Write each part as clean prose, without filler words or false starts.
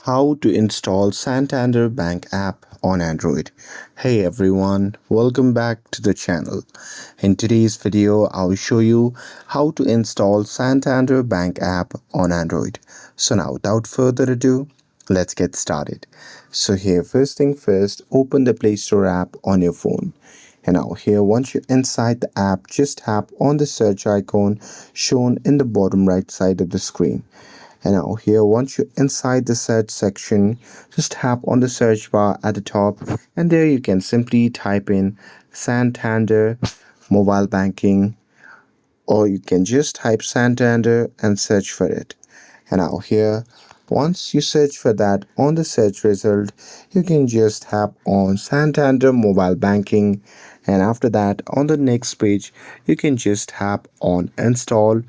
How to install Santander Bank app on Android. Hey everyone, welcome back to the channel. In today's video, I'll show you how to install Santander Bank app on Android. So now without further ado, let's get started. So here first thing first, open the Play Store app on your phone. And now here once you're inside the app, just tap on the search icon shown in the bottom right side of the screen. And now here once you're inside the search section, just tap on the search bar at the top and there you can simply type in Santander mobile banking, or you can just type Santander and search for it. And now here once you search for that on the search result, you can just tap on Santander mobile banking, and after that on the next page you can just tap on install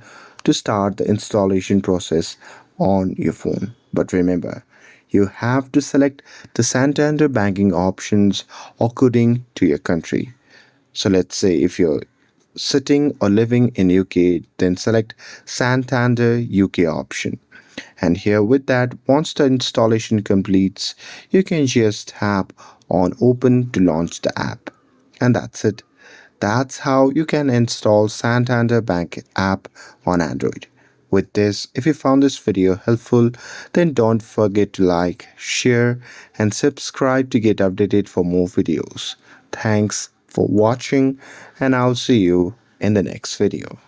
to start the installation process on your phone. But remember, you have to select the Santander banking options according to your country. So let's say if you're sitting or living in UK, then select Santander UK option. And here with that, once the installation completes, you can just tap on open to launch the app. And that's it. That's how you can install Santander Bank app on Android. With this, if you found this video helpful, then don't forget to like, share, and subscribe to get updated for more videos. Thanks for watching, and I'll see you in the next video.